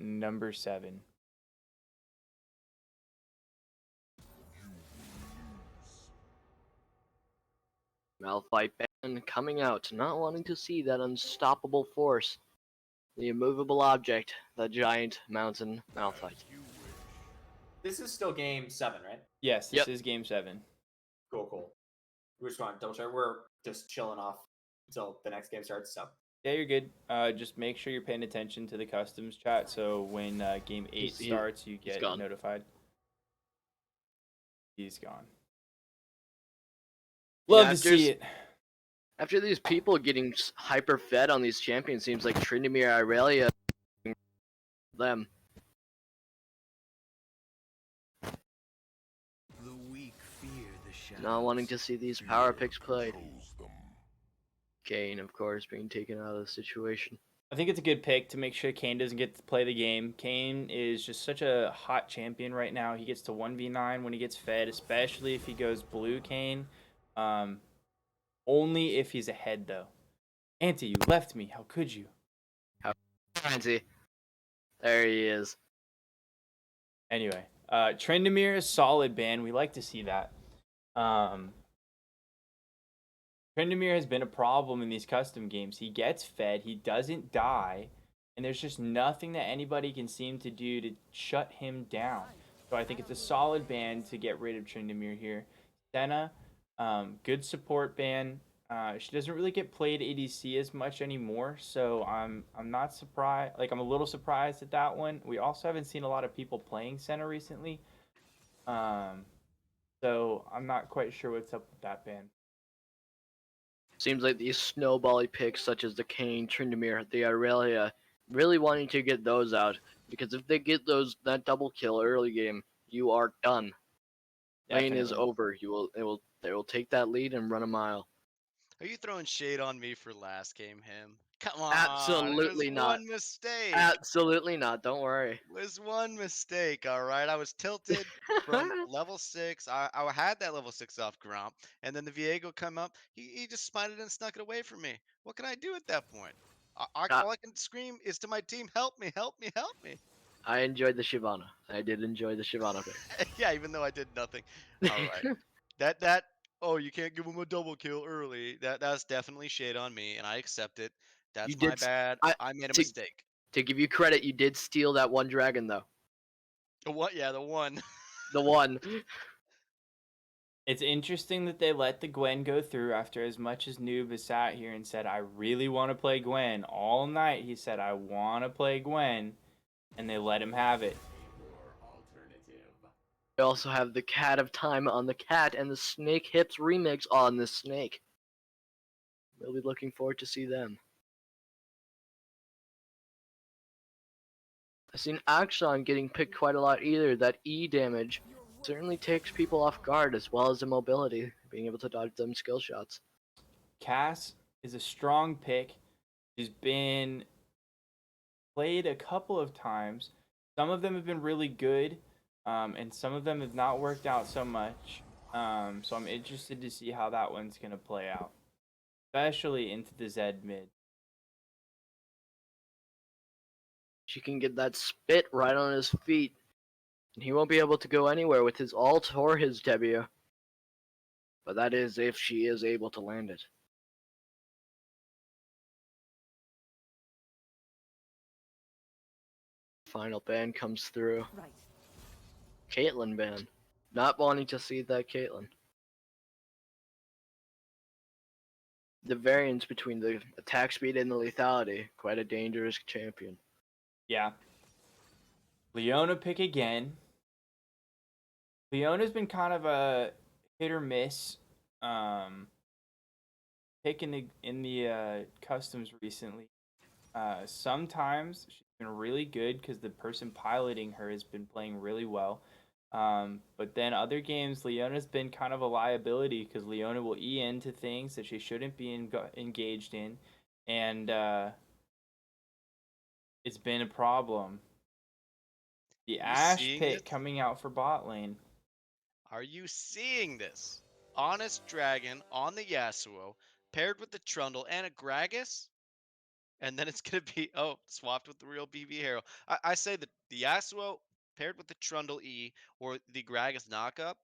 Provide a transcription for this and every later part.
number 7. Malphite ban coming out, not wanting to see that unstoppable force. The immovable object, the giant mountain Malphite. This is still game 7, right? Yes, this is game 7. Cool. We're just going to double check. We're just chilling off until the next game starts. So Yeah, you're good. Just make sure you're paying attention to the customs chat, so when game 8 starts, you get notified. He's gone. Love to see it. After these people getting hyper fed on these champions, seems like Tryndamere, Irelia, them. The weak fear the shadows. Not wanting to see these power picks played. Kayn, of course, being taken out of the situation. I think it's a good pick to make sure Kayn doesn't get to play the game. Kayn is just such a hot champion right now. He gets to 1v9 when he gets fed, especially if he goes blue Kayn. Only if he's ahead, though. Auntie, you left me. How could you? Auntie. There he is. Anyway, Tryndamere is solid ban. We like to see that. Tryndamere has been a problem in these custom games. He gets fed, he doesn't die, and there's just nothing that anybody can seem to do to shut him down. So I think it's a solid ban to get rid of Tryndamere here. Senna, good support ban. She doesn't really get played ADC as much anymore, so I'm not surprised. Like, I'm a little surprised at that one. We also haven't seen a lot of people playing Senna recently, so I'm not quite sure what's up with that ban. Seems like these snowbally picks, such as the Kayn, Tryndamere, the Irelia, really wanting to get those out, because if they get that double kill early game, you are done. Lane is over. They will take that lead and run a mile. Are you throwing shade on me for last game, him? Come on. Absolutely it was not. One mistake. Absolutely not. Don't worry. It was one mistake, all right? I was tilted from level 6. I had that level 6 off Gromp, and then the Viego come up. He just smited and snuck it away from me. What can I do at that point? All I can scream is to my team, help me, help me, help me. I enjoyed the Shyvana. I did enjoy the Shyvana pick. Yeah, even though I did nothing. All right. Oh, you can't give him a double kill early. That's definitely shade on me, and I accept it. That's my bad. I made a mistake. To give you credit, you did steal that one dragon, though. What? Yeah, the one. The one. It's interesting that they let the Gwen go through after as much as Noob has sat here and said, I really want to play Gwen. All night he said, I want to play Gwen, and they let him have it. We also have the Cat of Time on the cat and the Snake Hips remix on the snake. Really looking forward to see them. I've seen Axon getting picked quite a lot either. That E damage certainly takes people off guard, as well as the mobility, being able to dodge them skill shots. Cass is a strong pick. She's been played a couple of times. Some of them have been really good, and some of them have not worked out so much. So I'm interested to see how that one's going to play out, especially into the Zed mid. She can get that spit right on his feet, and he won't be able to go anywhere with his ult or his W. But that is if she is able to land it. Final ban comes through. Right. Caitlyn ban. Not wanting to see that Caitlyn. The variance between the attack speed and the lethality, quite a dangerous champion. Yeah. Leona pick again. Leona's been kind of a hit or miss pick in the customs recently. Sometimes she's been really good because the person piloting her has been playing really well. But then other games, Leona's been kind of a liability because Leona will E into things that she shouldn't be engaged in, and it's been a problem. The Ashe pick coming out for bot lane. Are you seeing this? Honest Dragon on the Yasuo, paired with the Trundle and a Gragas? and then it's gonna be swapped with the real BB Hero. I say that the Yasuo paired with the Trundle E or the Gragas knockup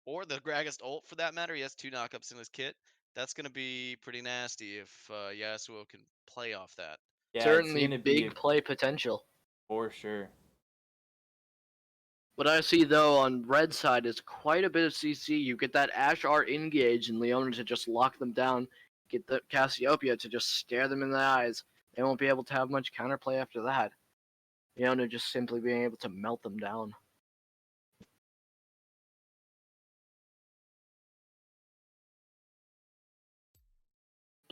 or the Gragas ult for that matter. He has 2 knockups in his kit. That's gonna be pretty nasty if Yasuo can play off that. Yeah, it's Certainly gonna be big play potential. for sure. What I see though on red side is quite a bit of CC. You get that Ashe art engage and Leona to just lock them down. Get the Cassiopeia to just stare them in the eyes. They won't be able to have much counterplay after that. Leona just simply being able to melt them down.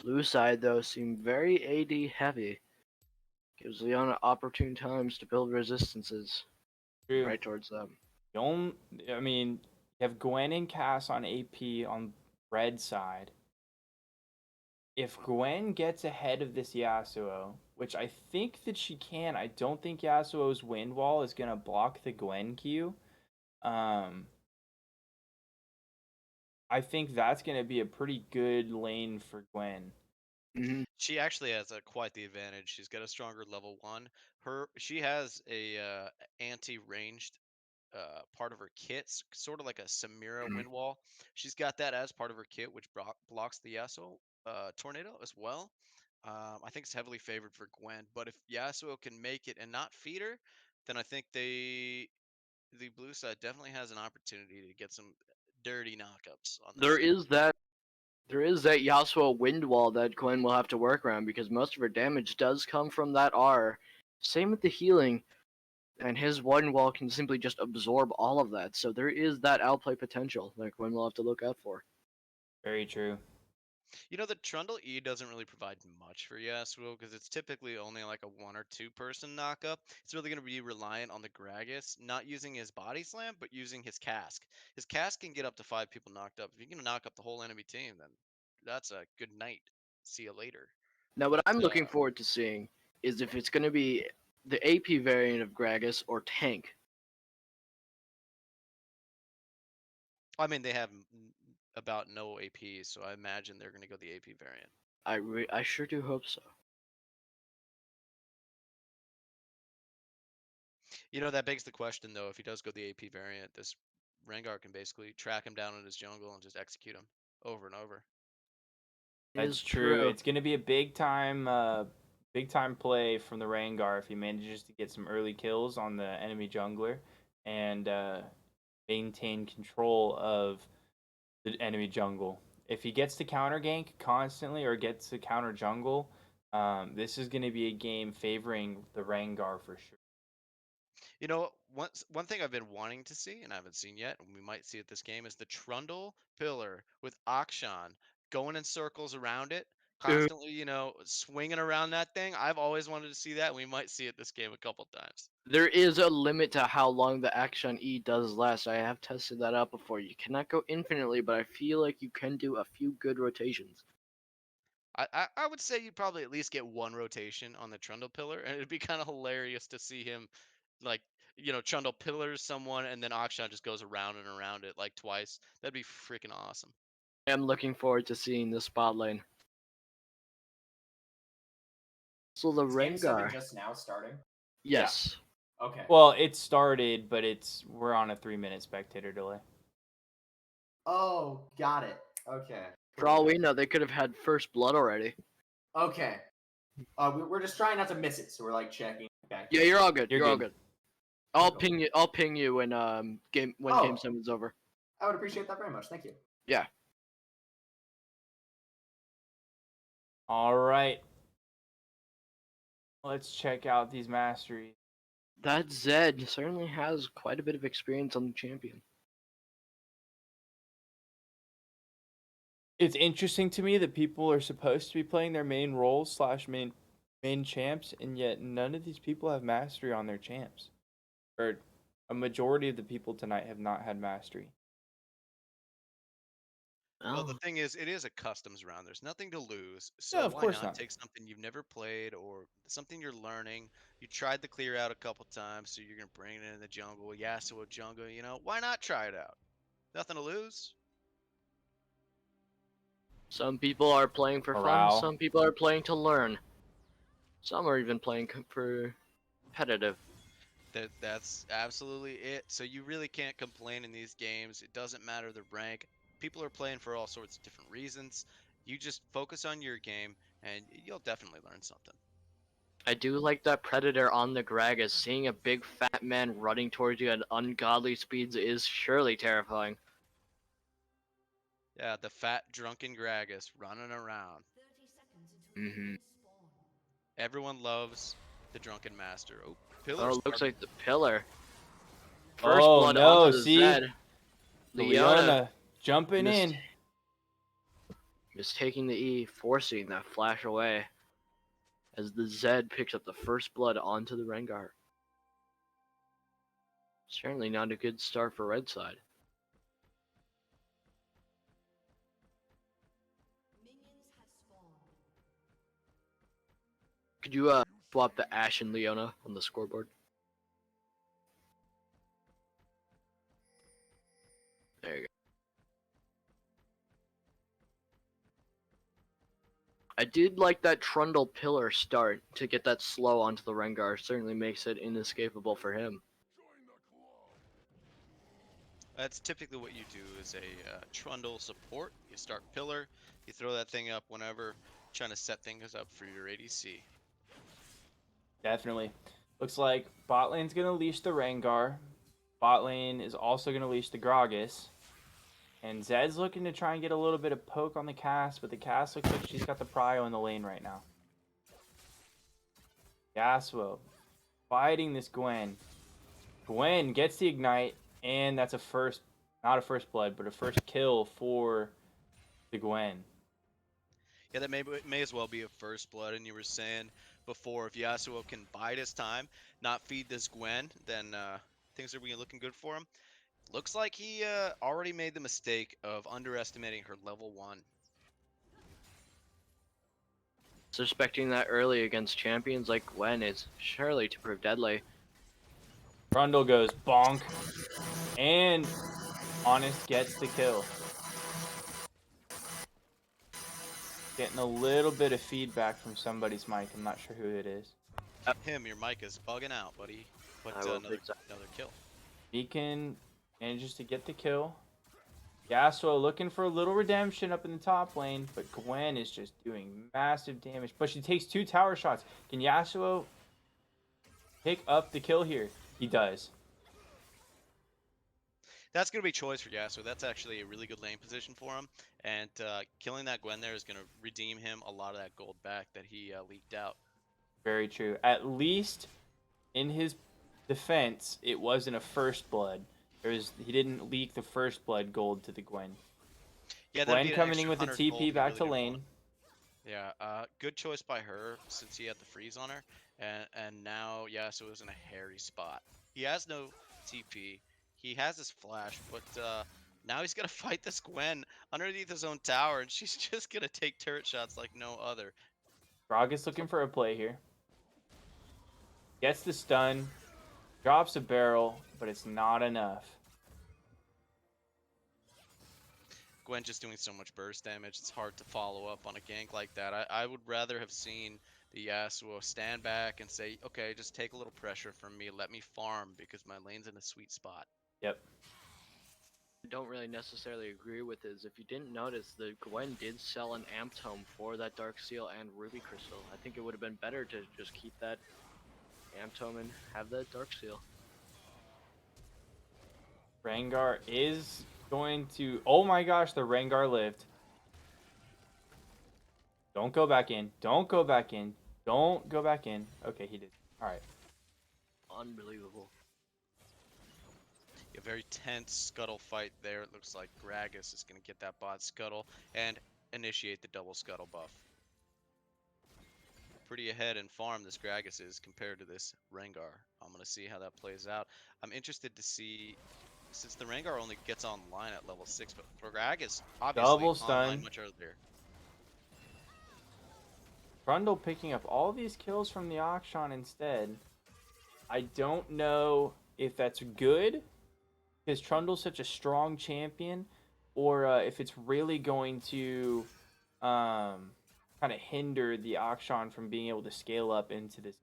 Blue side though seem very AD heavy. Gives Leona opportune times to build resistances True. right towards them. I mean, you have Gwen and Cass on AP on red side. If Gwen gets ahead of this Yasuo, which I think that she can, I don't think Yasuo's wind wall is gonna block the Gwen Q. I think that's gonna be a pretty good lane for Gwen. Mm-hmm. She actually has quite the advantage. She's got a stronger level 1. She has a anti-ranged part of her kit, sort of like a Samira wind wall. She's got that as part of her kit, which blocks the Yasuo tornado as well. I think it's heavily favored for Gwen, but if Yasuo can make it and not feed her, then I think the blue side definitely has an opportunity to get some dirty knockups on this. There is that Yasuo wind wall that Gwen will have to work around because most of her damage does come from that R. Same with the healing, and his wind wall can simply just absorb all of that. So there is that outplay potential that Gwen will have to look out for. Very true. You know, the Trundle E doesn't really provide much for Yasuo because it's typically only like a 1 or 2 person knockup. It's really going to be reliant on the Gragas, not using his body slam, but using his cask. His cask can get up to 5 people knocked up. If you can knock up the whole enemy team, then that's a good night. See you later. Now, what But I'm looking forward to seeing is if it's going to be the AP variant of Gragas or tank. I mean, they have about no AP, so I imagine they're going to go the AP variant. I sure do hope so. You know, that begs the question, though, if he does go the AP variant, this Rengar can basically track him down in his jungle and just execute him over and over. That's true. It's gonna be a big time play from the Rengar if he manages to get some early kills on the enemy jungler and maintain control of the enemy jungle. If he gets to counter gank constantly or gets to counter jungle, this is going to be a game favoring the Rengar for sure. You know, one thing I've been wanting to see and I haven't seen yet, and we might see it this game, is the Trundle pillar with Akshan going in circles around it, constantly, you know, swinging around that thing. I've always wanted to see that, and we might see it this game a couple times. There is a limit to how long the action E does last. I have tested that out before. You cannot go infinitely, but I feel like you can do a few good rotations. I would say you'd probably at least get 1 rotation on the Trundle pillar, and it'd be kind of hilarious to see him, like, you know, Trundle pillars someone, and then Akshan just goes around and around it like twice. That'd be freaking awesome. I am looking forward to seeing the spot lane. So the Is Game 7 Rengar. just now starting? Yes. Okay. Well, it started, but we're on a 3-minute spectator delay. Oh, got it. Okay. For all we know, they could have had first blood already. Okay. We're just trying not to miss it, so we're like checking. Okay. Yeah, you're all good. You're You're all good. good. I'll ping you when game Oh. 7's over. I would appreciate that very much. Thank you. Yeah. All right. Let's check out these masteries. That Zed certainly has quite a bit of experience on the champion. It's interesting to me that people are supposed to be playing their main roles / main champs, and yet none of these people have mastery on their champs. Or a majority of the people tonight have not had mastery. Well, the Oh, thing is, it is a customs round. There's nothing to lose, so Yeah, of why course not not. take something you've never played or something you're learning? You tried the clear out a couple times, so you're gonna bring it in the jungle, Yasuo jungle. You know, why not try it out? Nothing to lose. some people are playing for fun, Morale. some people are playing to learn. Some are even playing for competitive. That's absolutely it. So you really can't complain in these games. It doesn't matter the rank. People are playing for all sorts of different reasons. You just focus on your game, and you'll definitely learn something. I do like that Predator on the Gragas. Seeing a big fat man running towards you at ungodly speeds is surely terrifying. Yeah, the fat drunken Gragas running around. Hmm. Everyone loves the drunken master. Oh, pillar Oh, looks started. like the pillar. First Oh blood onto no, the see? Zed. Leona Leona jumping mist in. mistaking the E, forcing that flash away as the Zed picks up the first blood onto the Rengar. Certainly not a good start for Red side. Could you swap the Ashe and Leona on the scoreboard? There you go. I did like that Trundle pillar start to get that slow onto the Rengar. Certainly makes it inescapable for him. That's typically what you do as a Trundle support. You start pillar, you throw that thing up whenever, trying to set things up for your ADC. Definitely. Looks like bot lane's gonna leash the Rengar. Bot lane is also gonna leash the Gragas. And Zed's looking to try and get a little bit of poke on the cast, but the cast looks like she's got the prio in the lane right now. Yasuo fighting this Gwen. Gwen gets the ignite, and that's a first, not a first blood, but a first kill for the Gwen. Yeah, that may as well be a first blood. And you were saying before, if Yasuo can bide his time, not feed this Gwen, then things are looking good for him. Looks like he already made the mistake of underestimating her level 1. Suspecting that early against champions like Gwen is surely to prove deadly. Trundle goes bonk, and Honest gets the kill. Getting a little bit of feedback from somebody's mic. I'm not sure who it is. Him, your mic is bugging out, buddy. But I will another fix that. kill. Beacon manages to get the kill. Yasuo looking for a little redemption up in the top lane, but Gwen is just doing massive damage. But she takes 2 tower shots. Can Yasuo pick up the kill here? He does. That's going to be choice for Yasuo. That's actually a really good lane position for him. And killing that Gwen there is going to redeem him a lot of that gold back that he leaked out. Very true. At least in his defense, it wasn't a first blood. He didn't leak the first blood gold to the Gwen. Yeah, that'd Gwen be an coming in extra with a 100 gold TP he back really to didn't lane. want. Yeah, good choice by her since he had the freeze on her. And now Yasuo is in a hairy spot. He has no TP. He has his flash, but now he's got to fight this Gwen underneath his own tower, and she's just going to take turret shots like no other. Gragas looking for a play here. Gets the stun. Drops a barrel, but it's not enough. Gwen just doing so much burst damage, it's hard to follow up on a gank like that. I would rather have seen the Yasuo stand back and say, okay, just take a little pressure from me, let me farm, because my lane's in a sweet spot. Yep. I don't really necessarily agree with is if you didn't notice, the Gwen did sell an Amp Tome for that Dark Seal and Ruby Crystal. I think it would have been better to just keep that Amp Tome and have that Dark Seal. Rengar is going to... Oh my gosh, the Rengar lived. Don't go back in. Don't go back in. Don't go back in. Okay, he did. Alright. Unbelievable. A very tense scuttle fight there. It looks like Gragas is going to get that bot scuttle and initiate the double scuttle buff. Pretty ahead in farm this Gragas is compared to this Rengar. I'm going to see how that plays out. I'm interested to see, since the Rengar only gets online at level 6, but for Gragas, obviously Double stun. online much earlier. Trundle picking up all these kills from the Akshan instead. I don't know if that's good, because Trundle's such a strong champion, or if it's really going to kind of hindered the Akshan from being able to scale up into this.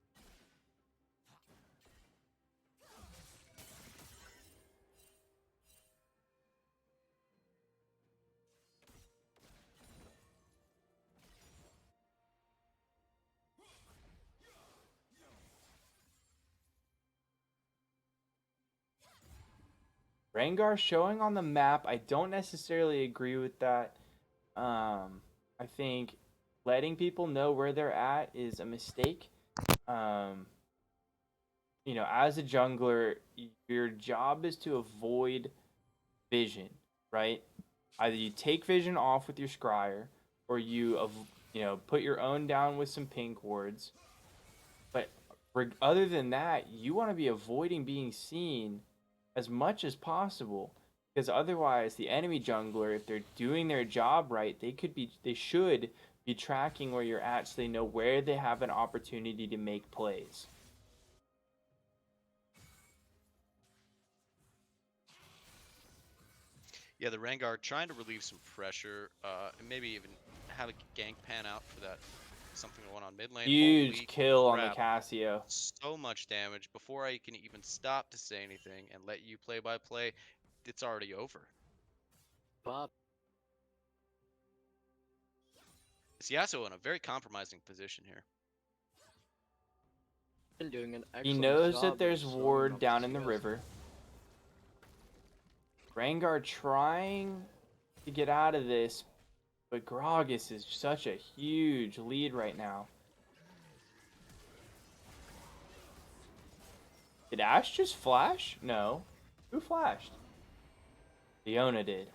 Rengar showing on the map, I don't necessarily agree with that. I think letting people know where they're at is a mistake. Um, as a jungler, your job is to avoid vision, right? Either you take vision off with your scryer, or put your own down with some pink wards. But other than that, you want to be avoiding being seen as much as possible, because otherwise the enemy jungler, if they're doing their job right, they should be tracking where you're at so they know where they have an opportunity to make plays. Yeah, the Rengar trying to relieve some pressure, and maybe even have a gank pan out for that something going on mid lane. Huge Holy kill on the crap. Cassio. So much damage. Before I can even stop to say anything and let you play by play, it's already over. Bob. It's Yasuo in a very compromising position here. Been doing an He excellent knows job that of there's slowing ward up down in the CS. river. Rengar trying to get out of this, but Gragas is such a huge lead right now. Did Ashe just flash? No. Who flashed? Leona did.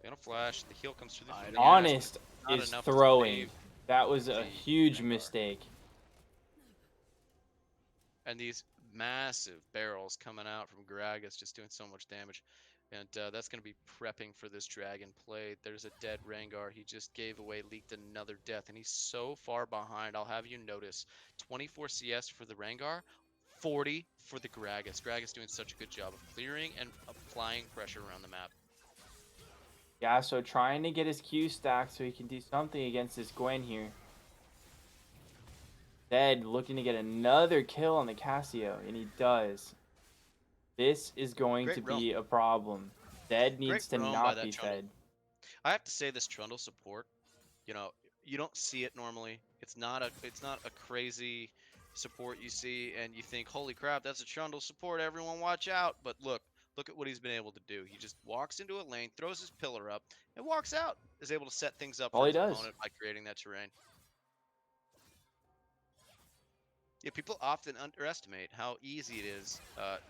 Gonna flash. The heal comes through the I from the don't Ashe, but Honest it's not is enough to throwing. save That was a the huge Rengar. mistake. And these massive barrels coming out from Gragas just doing so much damage. And that's going to be prepping for this dragon play. There's a dead Rengar. He just gave away, leaked another death. And he's so far behind. I'll have you notice 24 CS for the Rengar, 40 for the Gragas. Gragas doing such a good job of clearing and applying pressure around the map. Yeah, so trying to get his Q stack so he can do something against this Gwen here. Zed looking to get another kill on the Cassio, and he does. This is going Great to roam. be a problem. Zed needs to roam by not that be Trundle. fed. I have to say this Trundle support, you don't see it normally. It's not a crazy support you see and you think, holy crap, that's a Trundle support, everyone watch out. But look at what he's been able to do. He just walks into a lane, throws his pillar up, and walks out. Is able to set things up All for he his does. opponent by creating that terrain. Yeah, people often underestimate how easy it is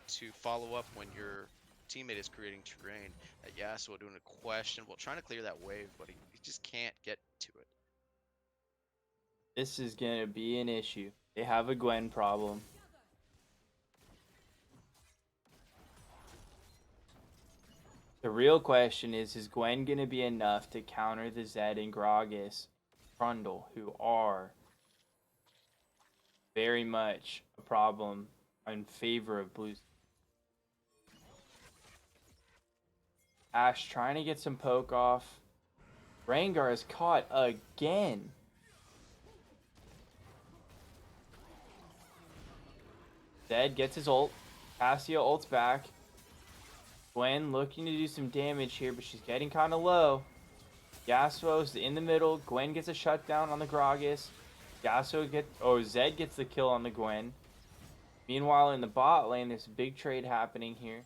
to follow up when your teammate is creating terrain. Yasuo doing a questionable, trying to clear that wave, but he just can't get to it. This is going to be an issue. They have a Gwen problem. The real question is Gwen going to be enough to counter the Zed and Gragas Trundle, who are very much a problem in favor of Blues? Ashe trying to get some poke off. Rengar is caught again. Zed gets his ult. Cassio ults back. Gwen looking to do some damage here, but she's getting kind of low. Yasuo's in the middle. Gwen gets a shutdown on the Gragas. Zed gets the kill on the Gwen. Meanwhile, in the bot lane, there's a big trade happening here.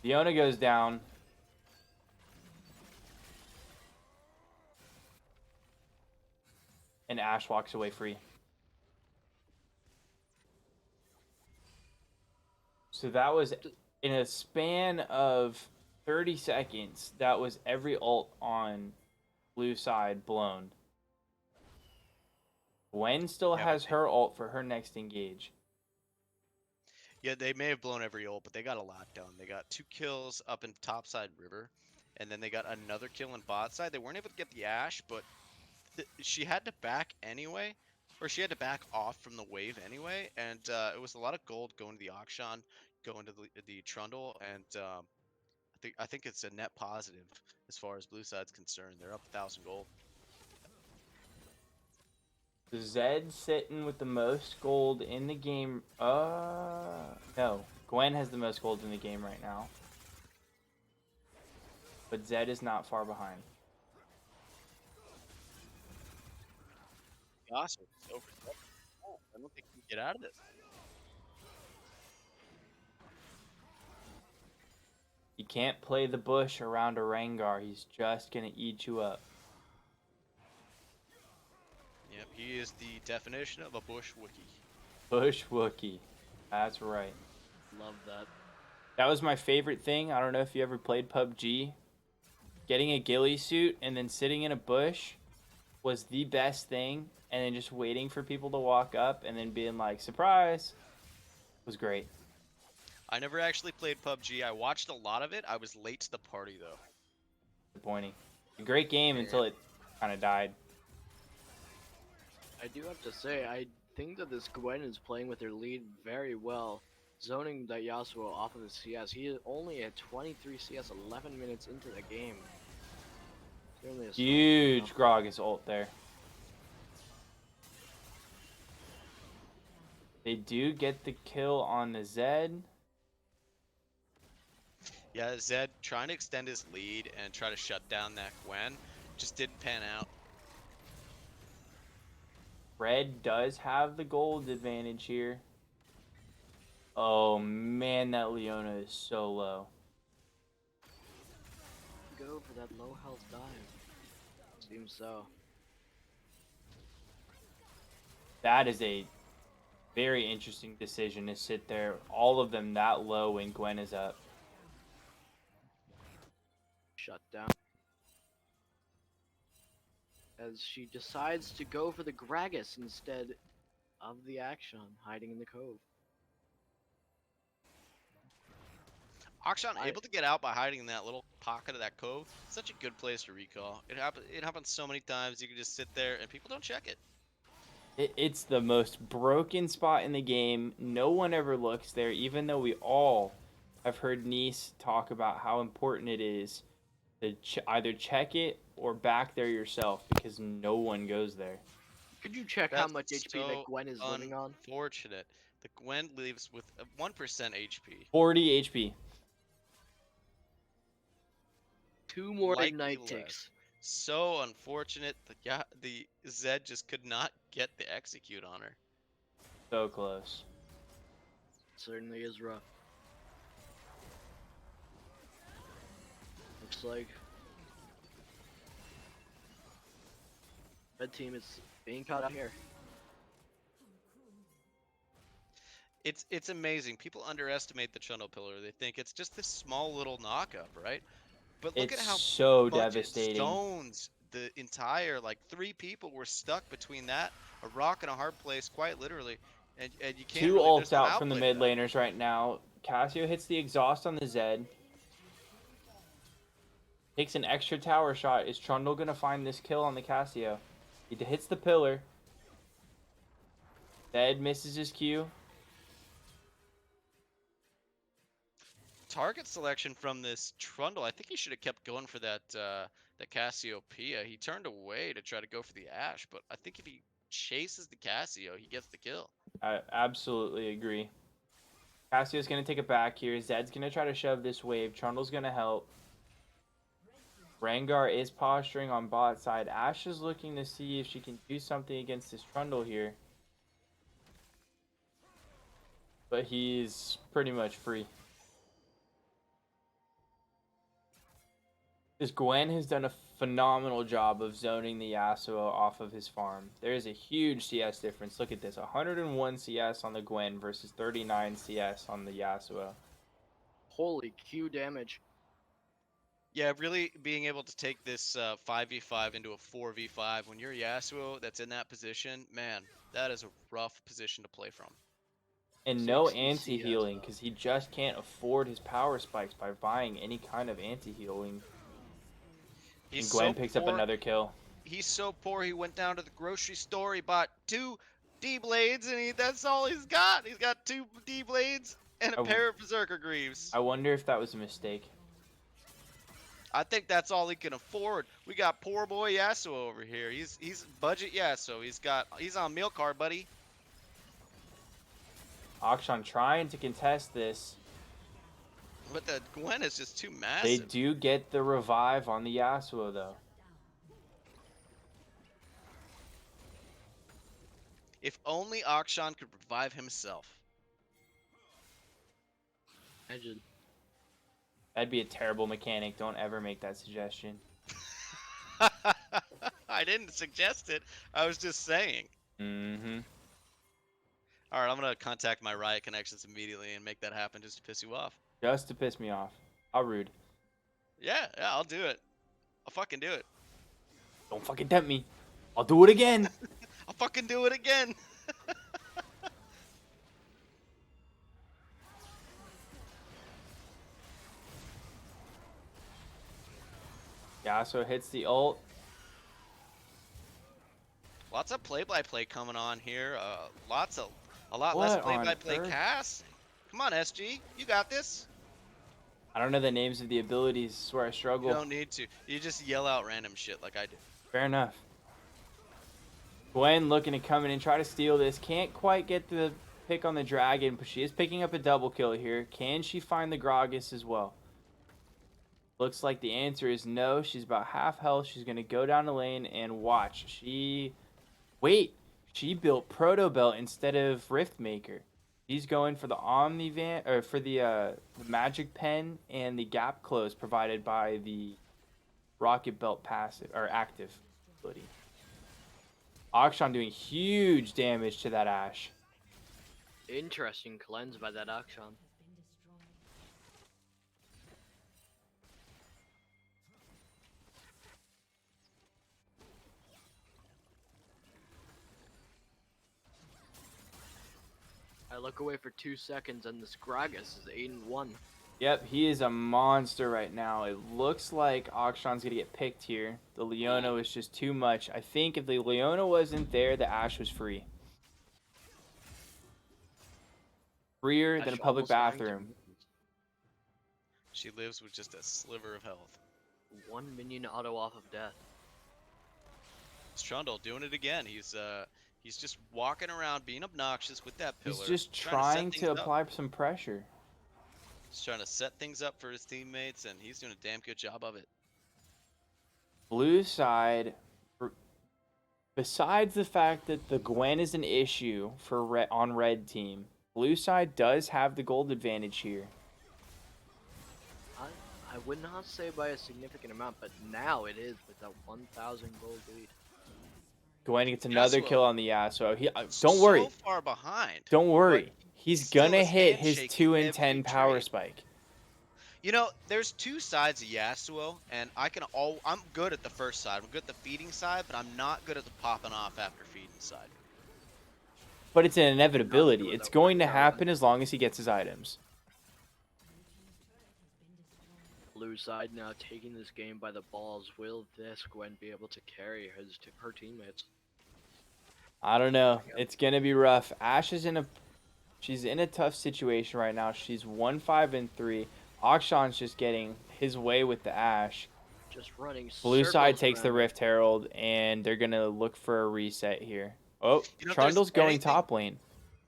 Leona goes down. And Ashe walks away free. So that was in a span of 30 seconds. That was every ult on blue side blown. Gwen still has her ult for her next engage. Yeah, they may have blown every ult, but they got a lot done. They got 2 kills up in topside river, and then they got another kill in bot side. They weren't able to get the Ashe, but she had to back anyway, or she had to back off from the wave anyway, and it was a lot of gold going to the Akshan, going to the Trundle, and think. I think it's a net positive as far as blue side's concerned. They're up 1,000 gold. Zed sitting with the most gold in the game. No. Gwen has the most gold in the game right now. But Zed is not far behind. Awesome. It's over. Oh, I don't think he can get out of this. You can't play the bush around a Rengar. He's just gonna eat you up. Yep, he is the definition of a bush Wookiee. Bush Wookie. That's right. Love that. That was my favorite thing. I don't know if you ever played PUBG. Getting a ghillie suit and then sitting in a bush was the best thing. And then just waiting for people to walk up and then being like, surprise, was great. I never actually played PUBG. I watched a lot of it. I was late to the party though. Disappointing. A great game until it kind of died. I do have to say, I think that this Gwen is playing with her lead very well, zoning that Yasuo off of his CS. He is only at 23 CS 11 minutes into the game. Certainly a strong Huge lineup. Gragas ult there. They do get the kill on the Zed. Yeah, Zed trying to extend his lead and try to shut down that Gwen just didn't pan out. Red does have the gold advantage here. Oh man, that Leona is so low. Go for that low health dive. Seems so. That is a very interesting decision to sit there, all of them that low when Gwen is up. Shut down. As she decides to go for the Gragas instead of the Action hiding in the cove. Akshan able to get out by hiding in that little pocket of that cove. Such a good place to recall. It happens so many times. You can just sit there and people don't check it. It's the most broken spot in the game. No one ever looks there, even though we all have heard Nice talk about how important it is to either check it or back there yourself because no one goes there. Could you check how much HP that Gwen is living on? Unfortunate. The Gwen leaves with 1% HP. 40 HP. 2 more Likely ignite less. ticks. So unfortunate. The Zed just could not get the execute on her. So close. Certainly is rough. Looks like red team is being caught out here. It's amazing. People underestimate the Trundle Pillar. They think it's just this small little knockup, right? But look It's at how so much devastating. it stones the entire, like 3 people were stuck between that, a rock and a hard place, quite literally. And you can't Two really, there's ults no out from the outplay mid to that. laners right now. Cassio hits the exhaust on the Zed. Takes an extra tower shot. Is Trundle gonna find this kill on the Cassio? He hits the pillar. Zed misses his Q. Target selection from this Trundle, I think he should have kept going for that Cassiopeia. He turned away to try to go for the Ashe, but I think if he chases the Cassio, he gets the kill. I absolutely agree. Cassio's gonna take it back here. Zed's gonna try to shove this wave. Trundle's gonna help. Rengar is posturing on bot side. Ashe is looking to see if she can do something against this Trundle here. But he's pretty much free. This Gwen has done a phenomenal job of zoning the Yasuo off of his farm. There is a huge CS difference. Look at this. 101 CS on the Gwen versus 39 CS on the Yasuo. Holy Q damage. Yeah, really being able to take this 5v5 into a 4v5 when you're Yasuo that's in that position, man, that is a rough position to play from. And no 60 anti-healing CS, because he just can't afford his power spikes by buying any kind of anti-healing. And Gwen picks up another kill. He's so poor he went down to the grocery store, he bought 2 D-Blades, and that's all he's got. He's got 2 D-Blades and a pair of Berserker Greaves. I wonder if that was a mistake. I think that's all he can afford. We got poor boy Yasuo over here. He's budget Yasuo. He's on meal card, buddy. Akshan trying to contest this. But the Gwen is just too They massive. do get the revive on the Yasuo, though. If only Akshan could revive himself. Imagine. That'd be a terrible mechanic. Don't ever make that suggestion. I didn't suggest it. I was just saying. Mm-hmm. All right, I'm gonna contact my Riot connections immediately and make that happen just to piss you off. Just to piss me off. How rude. Yeah, I'll do it. I'll fucking do it. Don't fucking tempt me. I'll do it again. I'll fucking do it again. Yasuo hits the ult. Lots of play-by-play coming on here. A lot less What on play-by-play earth? cast. Come on, SG, you got this. I don't know the names of the abilities. This is where I struggle. You don't need to. You just yell out random shit like I do. Fair enough. Gwen looking to come in and try to steal this. Can't quite get the pick on the dragon, but she is picking up a double kill here. Can she find the Gragas as well? Looks like the answer is no. She's about half health. She's going to go down the lane and watch. Wait, she built Proto Belt instead of Riftmaker. She's going for the Omnivan, or for the Magic Pen and the Gap Close provided by the Rocket Belt passive, or active ability. Akshan doing huge damage to that Ashe. Interesting cleanse by that Akshan. I look away for 2 seconds and this Gragas is 8-1. Yep, he is a monster right now. It looks like Akshan's gonna get picked here. The Leona is just too much. I think if the Leona wasn't there, the Ashe was free. Freer than a Ashe public almost dying to bathroom. minions. She lives with just a sliver of health. 1 minion auto off of death. It's Trundle doing it again. He's just walking around being obnoxious with that pillar. He's just trying trying to apply some pressure. He's trying to set things up for his teammates, and he's doing a damn good job of it. Blue side, besides the fact that the Gwen is an issue for on red team, blue side does have the gold advantage here. I would not say by a significant amount, but now it is with a 1,000 gold lead. Gwen gets another Yasuo. kill on the Yasuo. Don't worry. So far behind. Don't worry. He's still gonna his hit his handshake 2 in and 10 every power trade. spike. You know, there's two sides of Yasuo, and I'm good at the first side. I'm good at the feeding side, but I'm not good at the popping off after feeding side. But it's an inevitability. with It's that going to 1,000. happen as long as he gets his items. Blue side now taking this game by the balls. Will this Gwen be able to carry her teammates? I don't know. It's gonna be rough. Ashe is she's in a tough situation right now. She's 1-5-3. Akshan's just getting his way with the Ashe. Just running. Blue side circles takes the around. Rift Herald, and they're gonna look for a reset here. Oh, You know, if Trundle's there's going anything- top lane.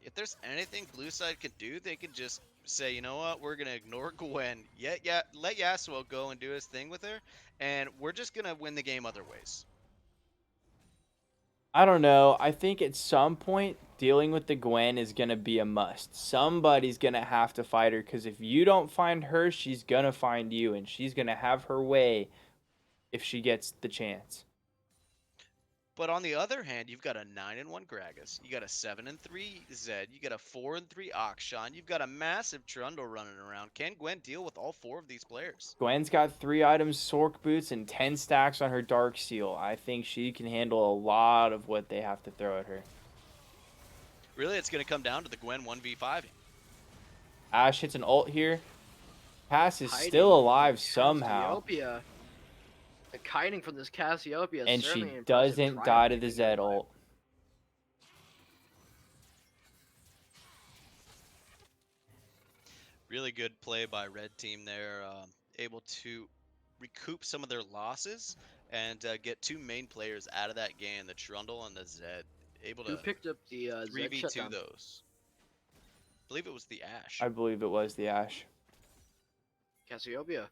If there's anything blue side could do, they could just say, you know what, we're gonna ignore Gwen. Let Yasuo go and do his thing with her, and we're just gonna win the game other ways. I don't know. I think at some point, dealing with the Gwen is going to be a must. Somebody's going to have to fight her, because if you don't find her, she's going to find you, and she's going to have her way if she gets the chance. But on the other hand, you've got a 9-1 Gragas, you got a 7-3 Zed, you got a 4-3 Akshan, you've got a massive Trundle running around. Can Gwen deal with all four of these players? Gwen's got 3 items, Sork Boots, and 10 stacks on her Dark Seal. I think she can handle a lot of what they have to throw at her. Really, it's going to come down to the Gwen 1v5. Ashe hits an ult here. Cass is Hiding still alive somehow. Cassiopeia. The kiting from this Cassiopeia is And she certainly impressive. doesn't Triumph die to the keeping Zed it alive. ult. Really good play by red team there, able to recoup some of their losses and get two main players out of that game, the Trundle and the Zed, able Who to picked up the Zed 3v2 shutdown? those. I believe it was the Ash. I believe it was the Ash. Cassiopeia.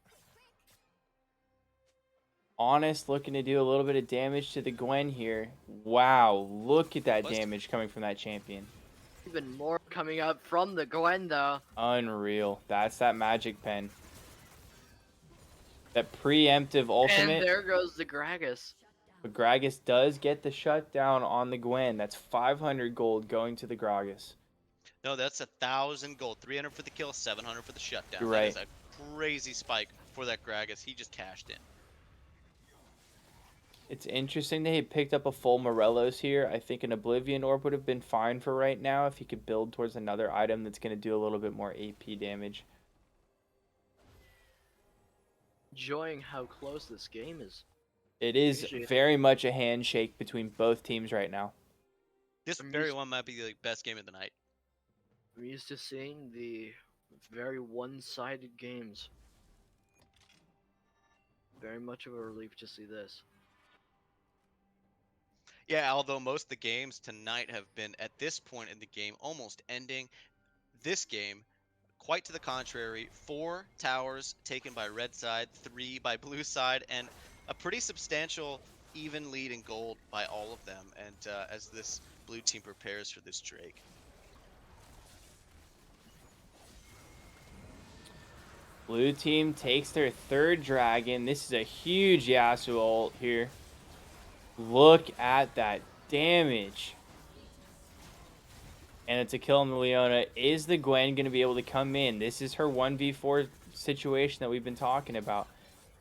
Honest looking to do a little bit of damage to the Gwen here. Wow, look at that Was- damage coming from that champion. Even more coming up from the Gwen though. Unreal. That's that magic pen. That preemptive ultimate. And there goes the Gragas. But Gragas does get the shutdown on the Gwen. That's 500 gold going to the Gragas. No, that's 1,000 gold. 300 for the kill, 700 for the shutdown. You're That is right. a crazy spike for that Gragas. He just cashed in. It's interesting that he picked up a full Morelos here. I think an Oblivion Orb would have been fine for right now if he could build towards another item that's going to do a little bit more AP damage. Enjoying how close this game is. It is Appreciate it. very much a handshake between both teams right now. This I'm very used- one might be the best game of the night. I'm used to seeing the very one-sided games. Very much of a relief to see this. Yeah, although most of the games tonight have been, at this point in the game, almost ending. This game, quite to the contrary, 4 towers taken by red side, 3 by blue side, and a pretty substantial even lead in gold by all of them. And as this blue team prepares for this Drake. Blue team takes their third dragon. This is a huge Yasuo ult here. Look at that damage. And it's a kill on the Leona. Is the Gwen going to be able to come in? This is her 1v4 situation that we've been talking about.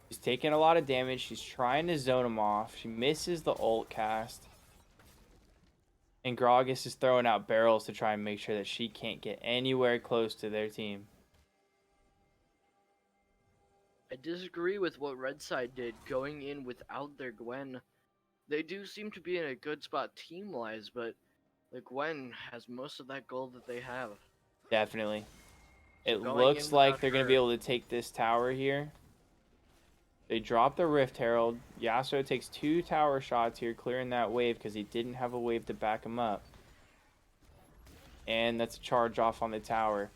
She's taking a lot of damage. She's trying to zone him off. She misses the ult cast. And Gragas is throwing out barrels to try and make sure that she can't get anywhere close to their team. I disagree with what Red Side did going in without their Gwen. They do seem to be in a good spot team-wise, but the Gwen has most of that gold that they have. Definitely. So It going looks in like without they're going to her- be able to take this tower here. They drop the Rift Herald. Yasuo takes 2 tower shots here, clearing that wave because he didn't have a wave to back him up. And that's a charge off on the tower.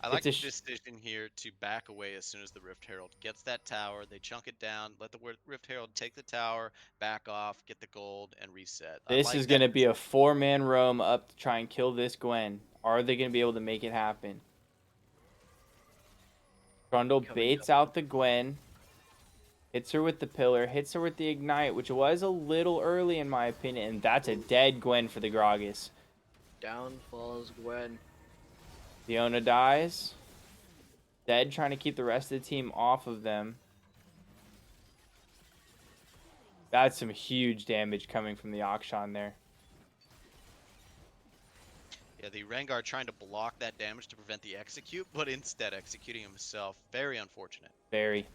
I like the It's a decision here to back away as soon as the Rift Herald gets that tower. They chunk it down, let the Rift Herald take the tower, back off, get the gold, and reset. I This like is that going to be a 4-man roam up to try and kill this Gwen. Are they going to be able to make it happen? Trundle Coming baits up. out the Gwen. Hits her with the pillar. Hits her with the ignite, which was a little early in my opinion. And that's a dead Gwen for the Gragas. Down falls Gwen. Leona dies. Dead trying to keep the rest of the team off of them. That's some huge damage coming from the Akshan there. Yeah, the Rengar trying to block that damage to prevent the execute, but instead executing himself. Very unfortunate. Very.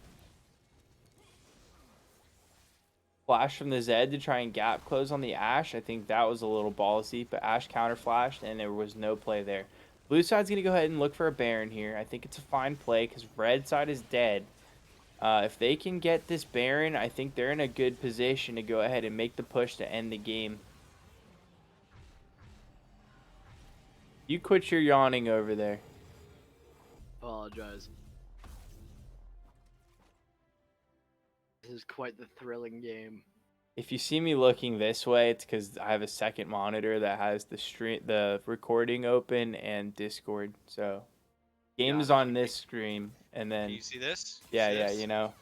Flash from the Zed to try and gap close on the Ashe. I think that was a little ballsy, but Ashe counter flashed and there was no play there. Blue side's going to go ahead and look for a Baron here. I think it's a fine play because red side is dead. If they can get this Baron, I think they're in a good position to go ahead and make the push to end the game. You quit your yawning over there. Apologize. This is quite the thrilling game. If you see me looking this way, it's because I have a second monitor that has the recording open and Discord. So, game is Gotcha. on this screen, and Can then you see this? yeah, See yeah, this? you know,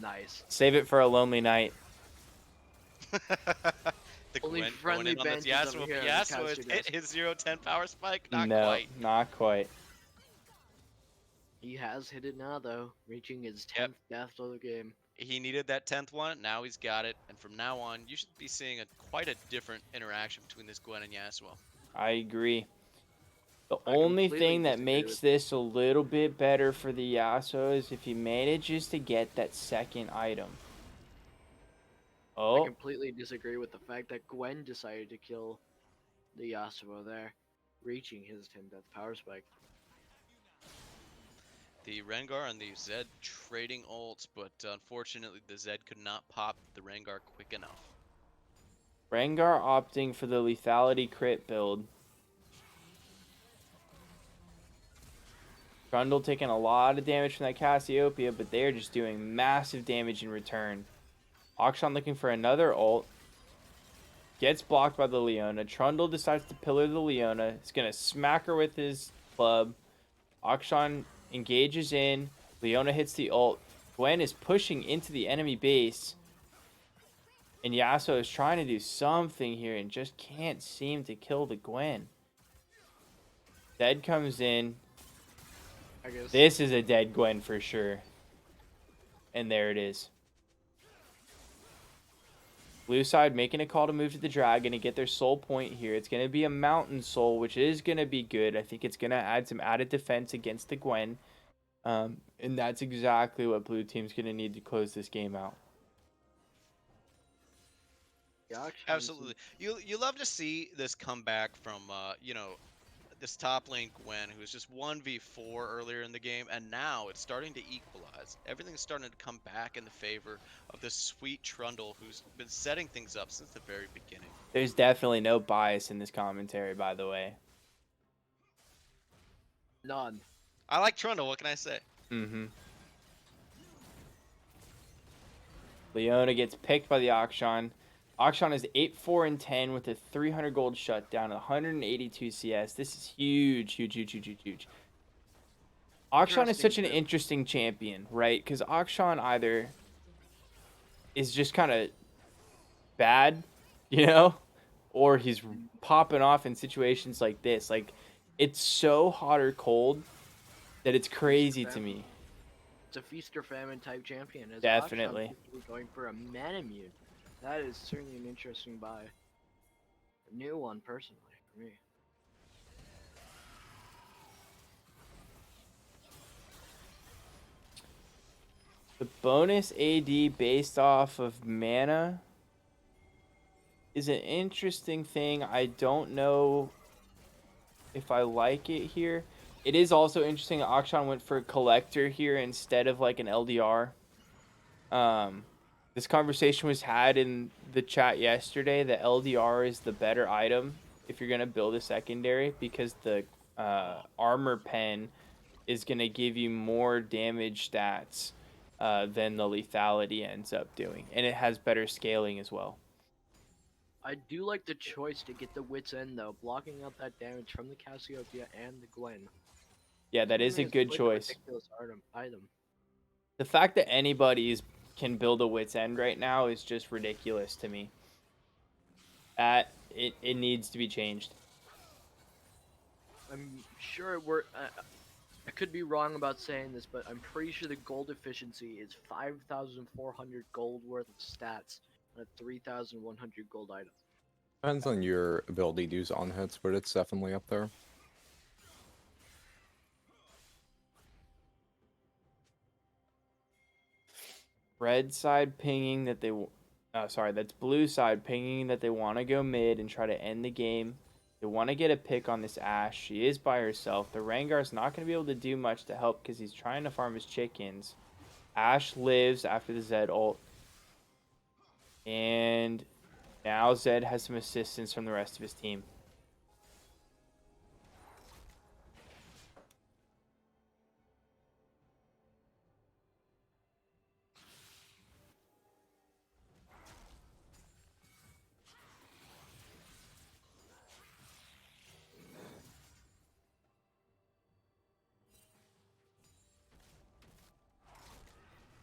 Nice. save it for a lonely night. The Only Gwen friendly going in on this benches over Yasuo, here but on the Yasuo has caster hit desk. his 0-10 power spike. Not No, quite. not quite. He has hit it now, though, reaching his 10th Yep. death of the game. He needed that 10th one. Now he's got it, and from now on, you should be seeing quite a different interaction between this Gwen and Yasuo. I agree. The I only completely thing that disagree makes with- this a little bit better for the Yasuo is if he manages to get that second item. I Oh, completely disagree with the fact that Gwen decided to kill the Yasuo there, reaching his 10th death power spike. The Rengar and the Zed trading ults, but unfortunately the Zed could not pop the Rengar quick enough. Rengar opting for the lethality crit build. Trundle taking a lot of damage from that Cassiopeia, but they're just doing massive damage in return. Akshan looking for another ult. Gets blocked by the Leona. Trundle decides to pillar the Leona. He's going to smack her with his club. Akshan engages in. Leona hits the ult. Gwen is pushing into the enemy base. And Yasuo is trying to do something here and just can't seem to kill the Gwen. Zed comes in. I guess. This is a dead Gwen for sure. And there it is. Blue side making a call to move to the dragon and get their soul point here. It's going to be a mountain soul, which is going to be good. I think it's going to add some added defense against the Gwen. And that's exactly what blue team's going to need to close this game out. Yeah, Absolutely. You love to see this comeback from this top lane Gwen, who was just 1v4 earlier in the game, and now it's starting to equalize. Everything's starting to come back in the favor of this sweet Trundle, who's been setting things up since the very beginning. There's definitely no bias in this commentary, by the way. None. I like Trundle, what can I say? Mm-hmm. Leona gets picked by the Akshan. Akshan is 8-4-10 with a 300 gold shutdown, 182 CS. This is huge, huge, huge, huge, huge, huge. Akshan is such an interesting champion, right? Because Akshan either is just kind of bad, you know, or he's popping off in situations like this. Like, it's so hot or cold that it's crazy to me. It's a feast or famine type champion. As Definitely. Akshan going for a Manamune. That is certainly an interesting buy. A new one, personally, for me. The bonus AD based off of mana is an interesting thing. I don't know if I like it here. It is also interesting that Akshan went for a collector here instead of like an LDR. This conversation was had in the chat yesterday. The LDR is the better item if you're going to build a secondary, because the armor pen is going to give you more damage stats than the lethality ends up doing. And it has better scaling as well. I do like the choice to get the Wit's End, though, blocking out that damage from the Cassiopeia and the Gwen. Yeah, that is a good choice. Ridiculous item. The fact that anybody can build a Wit's End right now is just ridiculous to me. It needs to be changed. I'm sure I could be wrong about saying this, but I'm pretty sure the gold efficiency is 5,400 gold worth of stats on a 3,100 gold item. Depends on your ability to use on hits, but it's definitely up there. Red side pinging that they... that's blue side pinging that they want to go mid and try to end the game. They want to get a pick on this Ashe. She is by herself. The Rengar's not going to be able to do much to help because he's trying to farm his chickens. Ashe lives after the Zed ult. And now Zed has some assistance from the rest of his team.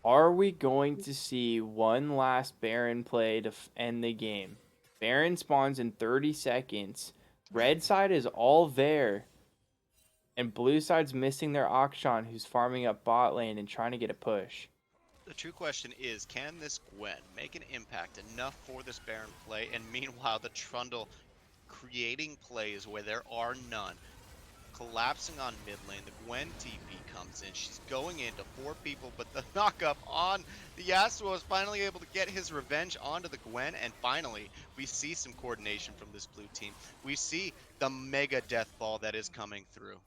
Are we going to see one last Baron play to end the game? Baron spawns in 30 seconds. Red side is all there. And blue side's missing their Akshan, who's farming up bot lane and trying to get a push. The true question is, can this Gwen make an impact enough for this Baron play? And meanwhile, the Trundle creating plays where there are none. Collapsing on mid lane, the Gwen TP comes in. She's going into 4 people, but the knockup on the Yasuo is finally able to get his revenge onto the Gwen, and finally, we see some coordination from this blue team. We see the mega death ball that is coming through.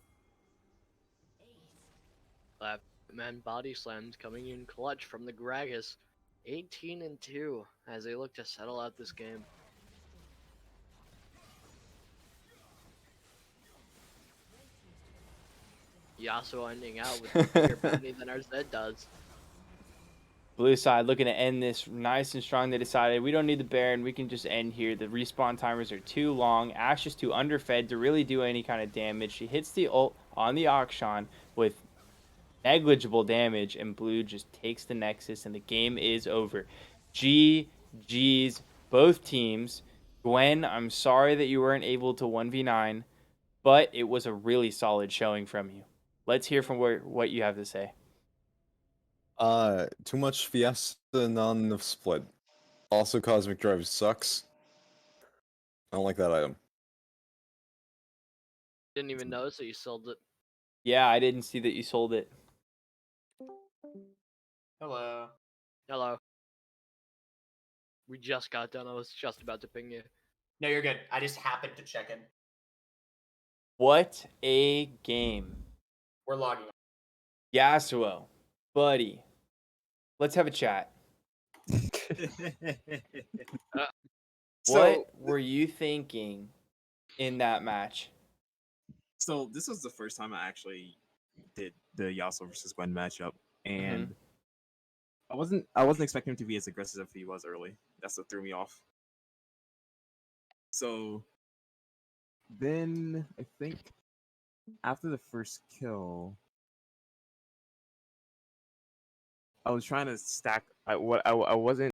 Man body slams coming in clutch from the Gragas. 18-2 as they look to settle out this game. Yasuo ending out with a bigger bounty than our Zed does. Blue side looking to end this nice and strong. They decided we don't need the Baron. We can just end here. The respawn timers are too long. Ashe is too underfed to really do any kind of damage. She hits the ult on the Akshan with negligible damage, and Blue just takes the Nexus, and the game is over. GG's, both teams. Gwen, I'm sorry that you weren't able to 1v9, but it was a really solid showing from you. Let's hear from what you have to say. Too much Fiesta, not enough Split. Also, Cosmic Drive sucks. I don't like that item. Didn't even notice that you sold it. Yeah, I didn't see that you sold it. Hello. Hello. We just got done. I was just about to ping you. No, you're good. I just happened to check in. What a game. We're logging. Yasuo, buddy, let's have a chat. What were you thinking in that match? So this was the first time I actually did the Yasuo versus Gwen matchup, and I wasn't expecting him to be as aggressive as he was early. That's what threw me off. So then I think after the first kill, I was trying to stack. I wasn't